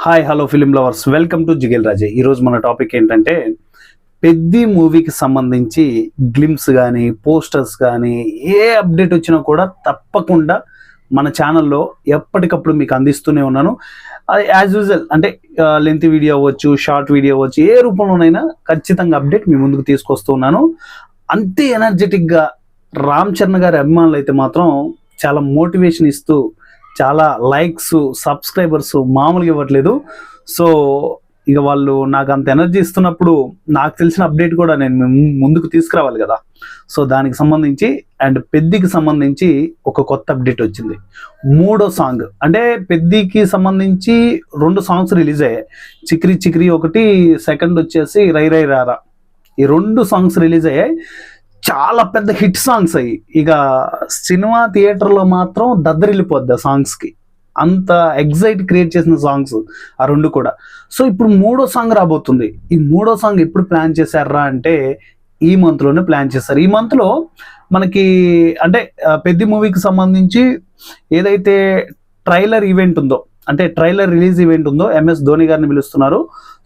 Hi hello film lovers, welcome to Jigel Raje. ఈరోజు మన topic ఏంటంటే పెద్ది మూవీకి సంబంధించి గ్లిమ్స్ కానీ పోస్టర్స్ కానీ ఏ అప్డేట్ వచ్చినా కూడా తప్పకుండా మన ఛానల్లో ఎప్పటికప్పుడు మీకు అందిస్తూనే ఉన్నాను. అది యాజ్ యూజువల్ అంటే లెంత్ వీడియో అవ్వచ్చు, షార్ట్ వీడియో అవ్వచ్చు, ఏ రూపంలోనైనా ఖచ్చితంగా అప్డేట్ మీ ముందుకు తీసుకొస్తూ ఉన్నాను. అంతే ఎనర్జెటిక్గా రామ్ చరణ్ గారి అభిమానులు అయితే మాత్రం చాలా మోటివేషన్ ఇస్తూ చాలా లైక్స్ సబ్స్క్రైబర్స్ మామూలుగా ఇవ్వట్లేదు. సో ఇక వాళ్ళు నాకు అంత ఎనర్జీ ఇస్తున్నప్పుడు నాకు తెలిసిన అప్డేట్ కూడా నేను ముందుకు తీసుకురావాలి కదా. సో దానికి సంబంధించి అండ్ పెద్దికి సంబంధించి ఒక కొత్త అప్డేట్ వచ్చింది. 3వ సాంగ్ అంటే పెద్దికి సంబంధించి 2 సాంగ్స్ రిలీజ్ అయ్యాయి. చిక్రీ చిక్రీ ఒకటి, సెకండ్ వచ్చేసి రై రై రారా. ఈ 2 సాంగ్స్ రిలీజ్ అయ్యాయి. చాలా పెద్ద హిట్ సాంగ్స్ అయ్యి ఇక సినిమా థియేటర్లో మాత్రం దద్దరిల్లిపోద్ది ఆ సాంగ్స్కి. అంత ఎగ్జైట్ క్రియేట్ చేసిన సాంగ్స్ ఆ 2 కూడా. సో ఇప్పుడు 3వ సాంగ్ రాబోతుంది. ఈ 3వ సాంగ్ ఎప్పుడు ప్లాన్ చేశారా అంటే ఈ మంత్లోనే ప్లాన్ చేశారు. ఈ మంత్లో మనకి అంటే పెద్ది మూవీకి సంబంధించి ఏదైతే ట్రైలర్ ఈవెంట్ ఉందో, అంటే ట్రైలర్ రిలీజ్ ఈవెంట్ ఉందో, MS ధోని గారిని పిలుస్తున్నారు.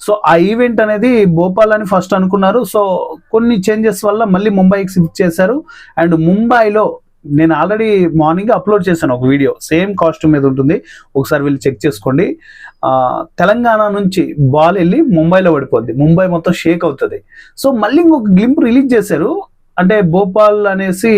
సో ఆ ఈవెంట్ అనేది భోపాల్ అని ఫస్ట్ అనుకున్నారు. సో కొన్ని చేంజెస్ వల్ల మళ్ళీ ముంబైకి షిఫ్ట్ చేశారు. అండ్ ముంబైలో నేను ఆల్రెడీ మార్నింగ్ అప్లోడ్ చేశాను ఒక వీడియో, సేమ్ కాస్ట్యూమ్ మీద ఉంటుంది, ఒకసారి వెళ్ళి చెక్ చేసుకోండి. తెలంగాణ నుంచి బాల్ వెళ్ళి ముంబైలో పడిపోద్ది, ముంబై మొత్తం షేక్ అవుతుంది. సో మళ్ళీ ఇంకొక గ్లింప్ రిలీజ్ చేశారు, అంటే భోపాల్ అనేసి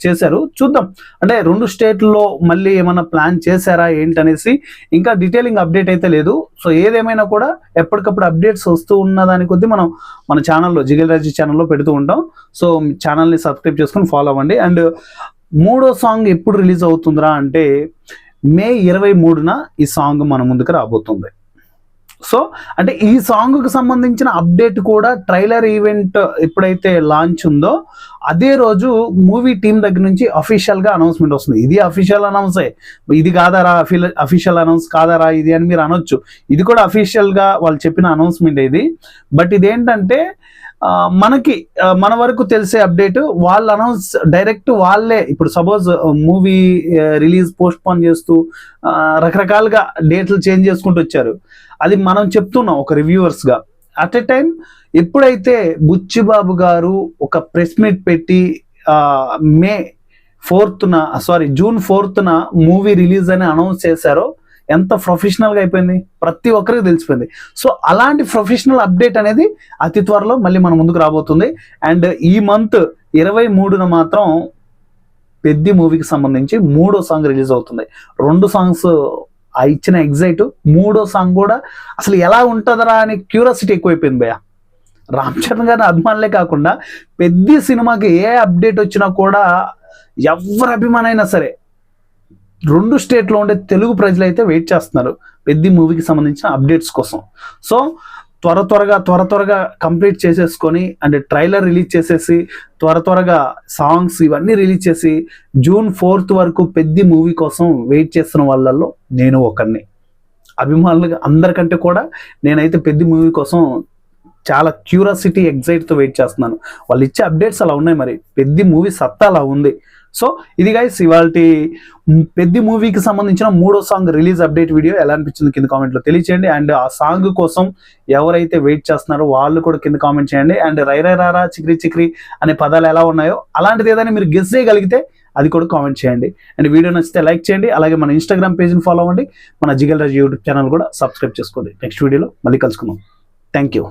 చేశారు. చూద్దాం అంటే 2 స్టేట్లలో మళ్ళీ ఏమైనా ప్లాన్ చేశారా ఏంటనేసి ఇంకా డీటెయిలింగ్ అప్డేట్ అయితే లేదు. సో ఏదేమైనా కూడా ఎప్పటికప్పుడు అప్డేట్స్ వస్తూ ఉన్న దాని కొద్దీ మనం మన ఛానల్లో జిగేల్ రాజు ఛానల్లో పెడుతూ ఉంటాం. సో ఛానల్ని సబ్స్క్రైబ్ చేసుకొని ఫాలో అవ్వండి. అండ్ 3వ సాంగ్ ఎప్పుడు రిలీజ్ అవుతుందిరా అంటే మే 23న ఈ సాంగ్ మన ముందుకు రాబోతుంది. సో అంటే ఈ సాంగ్కి సంబంధించిన అప్డేట్ కూడా ట్రైలర్ ఈవెంట్ ఎప్పుడైతే లాంచ్ ఉందో అదే రోజు మూవీ టీం దగ్గర నుంచి అఫీషియల్గా అనౌన్స్మెంట్ వస్తుంది. ఇది అఫీషియల్ అనౌన్సే, ఇది కాదారా అఫీషియల్ అనౌన్స్ కాదారా ఇది అని మీరు అనొచ్చు. ఇది కూడా అఫీషియల్గా వాళ్ళు చెప్పిన అనౌన్స్మెంట్ ఇది. బట్ ఇదేంటంటే మనకి మన వరకు తెలిసే అప్డేట్ వాళ్ళు అనౌన్స్ డైరెక్ట్ వాళ్ళే. ఇప్పుడు suppose movie release post phone చేస్తూ రకరకాలుగా డేట్లు చేంజ్ చేసుకుంటూ వచ్చారు. అది మనం చెప్తున్నాం ఒక రివ్యూవర్స్గా. అట్ ఎ టైం ఎప్పుడైతే బుచ్చిబాబు గారు ఒక ప్రెస్ మీట్ పెట్టి జూన్ 4న మూవీ రిలీజ్ అని అనౌన్స్ చేశారో ఎంత ప్రొఫెషనల్గా అయిపోయింది, ప్రతి ఒక్కరికి తెలిసిపోయింది. సో అలాంటి ప్రొఫెషనల్ అప్డేట్ అనేది అతి త్వరలో మళ్ళీ మన ముందుకు రాబోతుంది. అండ్ ఈ మంత్ 23న మాత్రం పెద్ది మూవీకి సంబంధించి 3వ సాంగ్ రిలీజ్ అవుతుంది. 2 సాంగ్స్ ఆ ఇచ్చిన ఎగ్జైట్, 3వ సాంగ్ కూడా అసలు ఎలా ఉంటుందరా అని క్యూరియాసిటీ ఎక్కువైపోయింది భయ్య. రామ్ చరణ్ గారి అభిమానులే కాకుండా పెద్ది సినిమాకి ఏ అప్డేట్ వచ్చినా కూడా ఎవరి అభిమానైనా సరే 2 స్టేట్లో ఉండే తెలుగు ప్రజలు అయితే వెయిట్ చేస్తున్నారు పెద్ది మూవీకి సంబంధించిన అప్డేట్స్ కోసం. సో త్వరగా కంప్లీట్ చేసేసుకొని అంటే ట్రైలర్ రిలీజ్ చేసేసి త్వరగా సాంగ్స్ ఇవన్నీ రిలీజ్ చేసి జూన్ 4th వరకు పెద్ది మూవీ కోసం వెయిట్ చేస్తున్న వాళ్ళల్లో నేను ఒకరిని. అభిమానులుగా అందరికంటే కూడా నేనైతే పెద్ది మూవీ కోసం చాలా క్యూరియాసిటీ ఎగ్జైట్తో వెయిట్ చేస్తున్నాను. వాళ్ళు ఇచ్చే అప్డేట్స్ అలా ఉన్నాయి, మరి పెద్ది మూవీ సత్తా అలా ఉంది. సో ఇది గైస్ ఇవాళ పెద్ది మూవీకి సంబంధించిన 3వ సాంగ్ రిలీజ్ అప్డేట్ వీడియో. ఎలా అనిపించింది కింద కామెంట్లో తెలియచేయండి. అండ్ ఆ సాంగ్ కోసం ఎవరైతే వెయిట్ చేస్తున్నారో వాళ్ళు కూడా కింద కామెంట్ చేయండి. అండ్ రై రై రారా, చిక్రీ చిక్రీ అనే పదాలు ఎలా ఉన్నాయో అలాంటిది ఏదైనా మీరు గెస్ చేయగలిగితే అది కూడా కామెంట్ చేయండి. అండ్ వీడియో నచ్చితే లైక్ చేయండి. అలాగే మన ఇన్స్టాగ్రామ్ పేజ్ని ఫాలో అవ్వండి. మన జిగేల్ రాజు యూట్యూబ్ ఛానల్ కూడా సబ్స్క్రైబ్ చేసుకోండి. నెక్స్ట్ వీడియోలో మళ్ళీ కలుసుకుందాం. Thank you.